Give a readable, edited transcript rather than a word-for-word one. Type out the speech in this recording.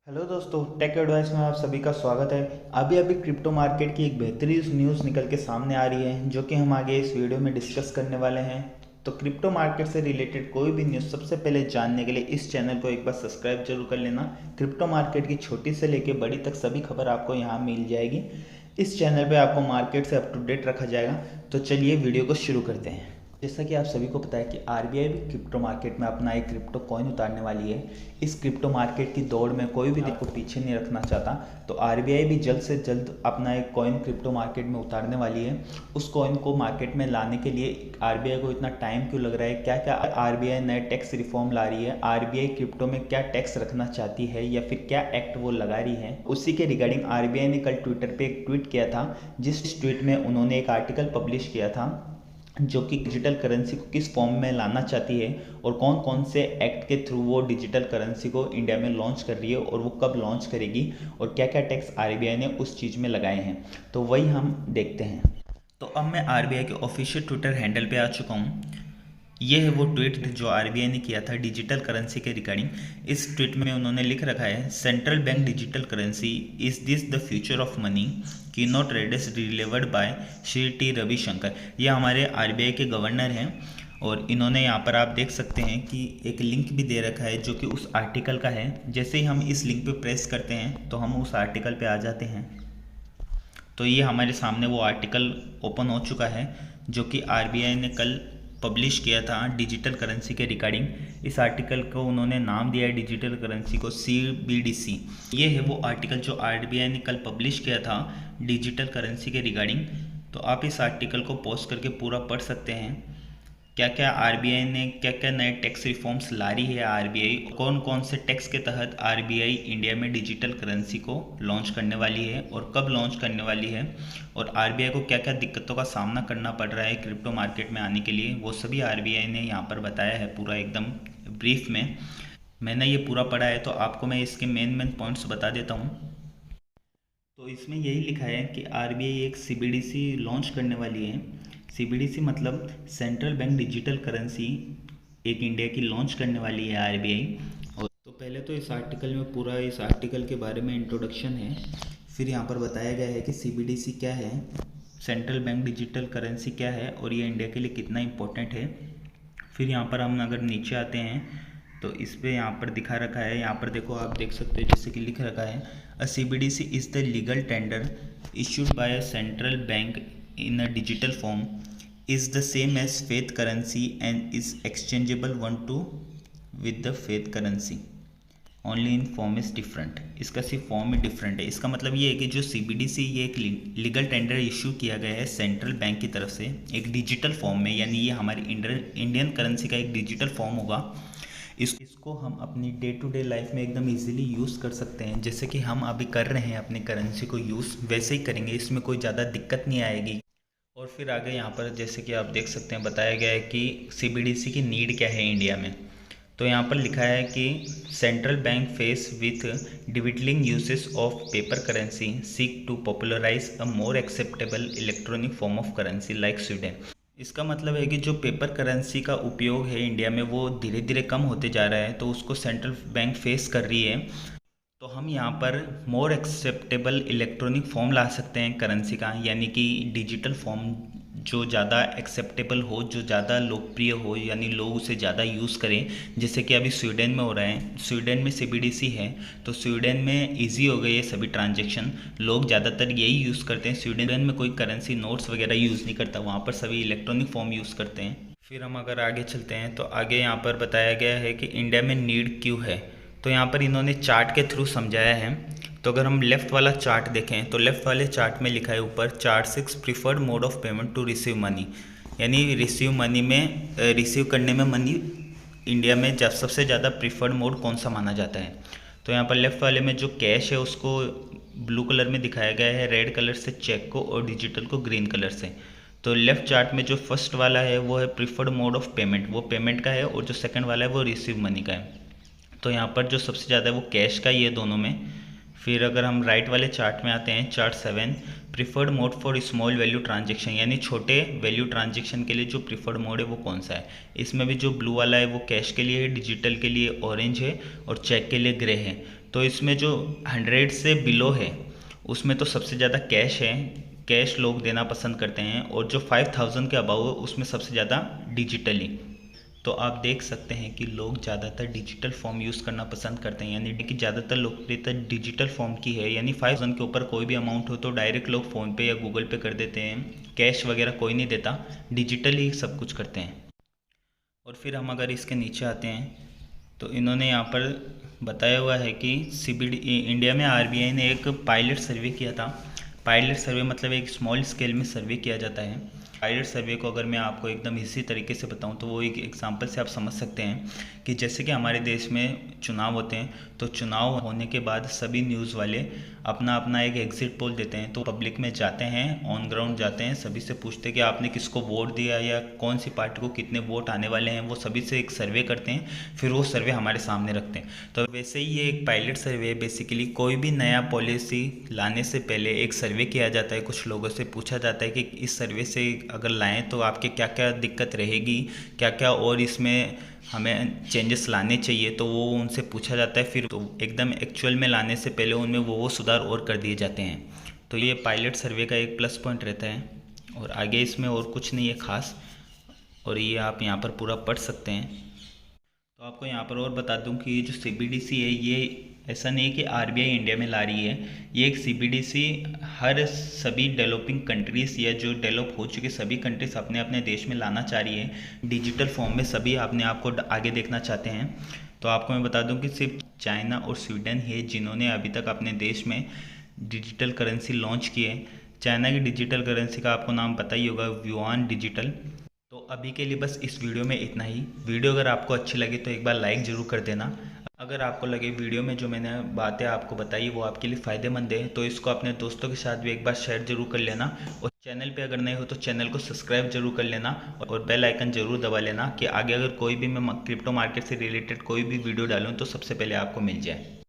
Hello दोस्तों, take advice में आप सभी का स्वागत है। अभी अभी क्रिप्टो मार्केट की एक बेहतरीन न्यूज़ निकल के सामने आ रही है जो कि हम आगे इस वीडियो में डिस्कस करने वाले हैं। तो क्रिप्टो मार्केट से रिलेटेड कोई भी न्यूज़ सबसे पहले जानने के लिए इस चैनल को एक बार सब्सक्राइब जरूर कर लेना। क्रिप्टो मार्केट की छोटी से लेकर बड़ी तक सभी खबर आपको यहाँ मिल जाएगी। इस चैनल पर आपको मार्केट से अप टू डेट रखा जाएगा। तो चलिए वीडियो को शुरू करते हैं। जैसा कि आप सभी को पता है कि आरबीआई भी क्रिप्टो मार्केट में अपना एक क्रिप्टो कॉइन उतारने वाली है। इस क्रिप्टो मार्केट की दौड़ में कोई भी आपको पीछे नहीं रखना चाहता, तो आरबीआई भी जल्द से जल्द अपना एक कॉइन क्रिप्टो मार्केट में उतारने वाली है। उस कॉइन को मार्केट में लाने के लिए आरबीआई को इतना टाइम क्यों लग रहा है, क्या क्या आरबीआई नए टैक्स रिफॉर्म ला रही है, आरबीआई क्रिप्टो में क्या टैक्स रखना चाहती है या फिर क्या एक्ट वो लगा रही है, उसी के रिगार्डिंग आरबीआई ने कल ट्विटर पे एक ट्वीट किया था। जिस ट्वीट में उन्होंने एक आर्टिकल पब्लिश किया था जो कि डिजिटल करेंसी को किस फॉर्म में लाना चाहती है और कौन कौन से एक्ट के थ्रू वो डिजिटल करेंसी को इंडिया में लॉन्च कर रही है और वो कब लॉन्च करेगी और क्या क्या टैक्स आरबीआई ने उस चीज़ में लगाए हैं, तो वही हम देखते हैं। तो अब मैं आरबीआई के ऑफिशियल ट्विटर हैंडल पे आ चुका हूँ। ये है वो ट्वीट जो आरबीआई ने किया था डिजिटल करेंसी के रिगार्डिंग। इस ट्वीट में उन्होंने लिख रखा है, central bank digital currency is this the future of money, key note address delivered by Shri T Ravishankar. ये हमारे आरबीआई के गवर्नर हैं और इन्होंने यहाँ पर आप देख सकते हैं कि एक लिंक भी दे रखा है जो कि उस आर्टिकल का है। जैसे ही हम इस लिंक पे प्रेस करते हैं तो हम उस आर्टिकल पे आ जाते हैं। तो ये हमारे सामने वो आर्टिकल ओपन हो चुका है जो कि आरबीआई ने कल पब्लिश किया था डिजिटल करेंसी के रिगार्डिंग। इस आर्टिकल को उन्होंने नाम दिया है डिजिटल करेंसी को CBDC। ये है वो आर्टिकल जो आरबीआई ने कल पब्लिश किया था डिजिटल करेंसी के रिगार्डिंग। तो आप इस आर्टिकल को पॉज करके पूरा पढ़ सकते हैं क्या क्या आरबीआई ने क्या क्या नए टैक्स रिफॉर्म्स ला रही है आरबीआई, कौन कौन से टैक्स के तहत आरबीआई इंडिया में डिजिटल करेंसी को लॉन्च करने वाली है और कब लॉन्च करने वाली है, और आरबीआई को क्या क्या दिक्कतों का सामना करना पड़ रहा है क्रिप्टो मार्केट में आने के लिए, वो सभी आरबीआई ने यहाँ पर बताया है पूरा एकदम ब्रीफ में। मैंने ये पूरा पढ़ा है तो आपको मैं इसके मेन पॉइंट्स बता देता हूँ। तो इसमें यही लिखा है कि आरबीआई एक सीबीडीसी लॉन्च करने वाली है। सीबीडीसी मतलब सेंट्रल बैंक डिजिटल करेंसी एक इंडिया की लॉन्च करने वाली है आरबीआई। और तो पहले तो इस आर्टिकल में पूरा इस आर्टिकल के बारे में इंट्रोडक्शन है, फिर यहाँ पर बताया गया है कि सीबीडीसी क्या है, सेंट्रल बैंक डिजिटल करेंसी क्या है और ये इंडिया के लिए कितना इम्पोर्टेंट है। फिर यहाँ पर हम अगर नीचे आते हैं तो इस पे यहाँ पर दिखा रखा है, यहाँ पर देखो आप देख सकते हो जैसे कि लिख रखा है, अ CBDC is the legal tender issued by a central bank in a digital form, is the same as faith currency and is exchangeable one to with the faith currency, only in form is different। इसका सिर्फ form ही different है। इसका मतलब ये है कि जो CBDC ये एक लीगल टेंडर इशू किया गया है सेंट्रल बैंक की तरफ से एक डिजिटल फॉर्म में, यानी ये हमारी इंडियन करेंसी का एक डिजिटल फॉर्म होगा। इसको हम अपनी डे टू डे लाइफ में एकदम इजीली यूज़ कर सकते हैं, जैसे कि हम अभी कर रहे हैं अपनी करेंसी को यूज़ वैसे ही करेंगे, इसमें कोई ज़्यादा दिक्कत नहीं आएगी। और फिर आगे यहाँ पर जैसे कि आप देख सकते हैं बताया गया है कि CBDC की नीड क्या है इंडिया में। तो यहाँ पर लिखा है कि central bank face with dwindling uses of paper currency seek to popularise a more acceptable electronic form of currency like Sweden. इसका मतलब है कि जो पेपर करेंसी का उपयोग है इंडिया में वो धीरे धीरे कम होते जा रहा है, तो उसको सेंट्रल बैंक फेस कर रही है। तो हम यहाँ पर मोर एक्सेप्टेबल इलेक्ट्रॉनिक फॉर्म ला सकते हैं करेंसी का, यानी कि डिजिटल फॉर्म जो ज़्यादा एक्सेप्टेबल हो, जो ज़्यादा लोकप्रिय हो, यानी लोग उसे ज़्यादा यूज़ करें। जैसे कि अभी स्वीडन में हो रहा है, स्वीडन में CBDC है तो स्वीडन में इजी हो गई है सभी ट्रांजेक्शन, लोग ज़्यादातर यही यूज़ करते हैं। स्वीडन में कोई करेंसी नोट्स वगैरह यूज़ नहीं करता, वहाँ पर सभी इलेक्ट्रॉनिक फॉर्म यूज़ करते हैं। फिर हम अगर आगे चलते हैं तो आगे यहाँ पर बताया गया है कि इंडिया में नीड क्यों है। तो यहाँ पर इन्होंने चार्ट के थ्रू समझाया है। तो अगर हम लेफ़्ट वाला चार्ट देखें तो लेफ़्ट वाले चार्ट में लिखा है ऊपर chart 6 preferred mode of payment to receive money, यानी रिसीव मनी में रिसीव करने में मनी इंडिया में सबसे ज़्यादा प्रीफर्ड मोड कौन सा माना जाता है। तो यहाँ पर लेफ़्ट वाले में जो कैश है उसको ब्लू कलर में दिखाया गया है, रेड कलर से चेक को और डिजिटल को ग्रीन कलर से। तो लेफ़्ट चार्ट में जो फर्स्ट वाला है वो है प्रीफर्ड मोड ऑफ पेमेंट, वो पेमेंट का है, और जो सेकंड वाला है वो रिसीव मनी का है। तो यहाँ पर जो सबसे ज़्यादा है वो कैश का ही है दोनों में। फिर अगर हम राइट वाले चार्ट में आते हैं, chart 7, preferred mode for small value transaction, यानी छोटे वैल्यू ट्रांजेक्शन के लिए जो प्रीफर्ड मोड है वो कौन सा है। इसमें भी जो ब्लू वाला है वो कैश के लिए है, डिजिटल के लिए ऑरेंज है और चेक के लिए ग्रे है। तो इसमें जो 100 से बिलो है उसमें तो सबसे ज़्यादा कैश है, कैश लोग देना पसंद करते हैं, और जो 5000 के अबाव है उसमें सबसे ज़्यादा डिजिटली। तो आप देख सकते हैं कि लोग ज़्यादातर डिजिटल फॉर्म यूज़ करना पसंद करते हैं, यानी कि ज़्यादातर लोकप्रियता डिजिटल फॉर्म की है। यानी 5000 के ऊपर कोई भी अमाउंट हो तो डायरेक्ट लोग फ़ोनपे या गूगल पे कर देते हैं, कैश वगैरह कोई नहीं देता, डिजिटली सब कुछ करते हैं। और फिर हम अगर इसके नीचे आते हैं तो इन्होंने यहाँ पर बताया हुआ है कि CBD इंडिया में RBI ने एक पायलट सर्वे किया था। पायलट सर्वे मतलब एक स्मॉल स्केल में सर्वे किया जाता है। पायलट सर्वे को अगर मैं आपको एकदम इसी तरीके से बताऊं तो वो एक एग्जांपल से आप समझ सकते हैं कि जैसे कि हमारे देश में चुनाव होते हैं, तो चुनाव होने के बाद सभी न्यूज़ वाले अपना अपना एक एग्जिट पोल देते हैं। तो पब्लिक में जाते हैं, ऑन ग्राउंड जाते हैं, सभी से पूछते हैं कि आपने किसको वोट दिया या कौन सी पार्टी को कितने वोट आने वाले हैं, वो सभी से एक सर्वे करते हैं, फिर वो सर्वे हमारे सामने रखते हैं। तो वैसे ही ये एक पायलट सर्वे है। बेसिकली कोई भी नया पॉलिसी लाने से पहले एक सर्वे किया जाता है, कुछ लोगों से पूछा जाता है कि इस सर्वे से अगर लाएं तो आपके क्या क्या दिक्कत रहेगी, क्या क्या और इसमें हमें चेंजेस लाने चाहिए, तो वो उनसे पूछा जाता है। फिर तो एकदम एक्चुअल में लाने से पहले उनमें वो सुधार और कर दिए जाते हैं। तो ये पायलट सर्वे का एक प्लस पॉइंट रहता है, और आगे इसमें और कुछ नहीं है खास, और ये आप यहाँ पर पूरा पढ़ सकते हैं। तो आपको यहाँ पर और बता दूं कि ये जो CBDC है, ये ऐसा नहीं है कि RBI इंडिया में ला रही है। ये एक CBDC हर सभी डेवलपिंग कंट्रीज़ या जो डेवलप हो चुके सभी कंट्रीज़ अपने अपने देश में लाना चाह रही है। डिजिटल फॉर्म में सभी अपने आप को आगे देखना चाहते हैं। तो आपको मैं बता दूं कि सिर्फ चाइना और स्वीडन है जिन्होंने अभी तक अपने देश में डिजिटल करेंसी लॉन्च की है। चाइना की डिजिटल करेंसी का आपको नाम पता ही होगा, युआन डिजिटल। तो अभी के लिए बस इस वीडियो में इतना ही। वीडियो अगर आपको अच्छी लगी तो एक बार लाइक ज़रूर कर देना। अगर आपको लगे वीडियो में जो मैंने बातें आपको बताई वो आपके लिए फ़ायदेमंद है तो इसको अपने दोस्तों के साथ भी एक बार शेयर जरूर कर लेना, और चैनल पे अगर नए हो तो चैनल को सब्सक्राइब जरूर कर लेना, और बेल आइकन जरूर दबा लेना कि आगे अगर कोई भी मैं क्रिप्टो मार्केट से रिलेटेड कोई भी वीडियो डालूँ तो सबसे पहले आपको मिल जाए।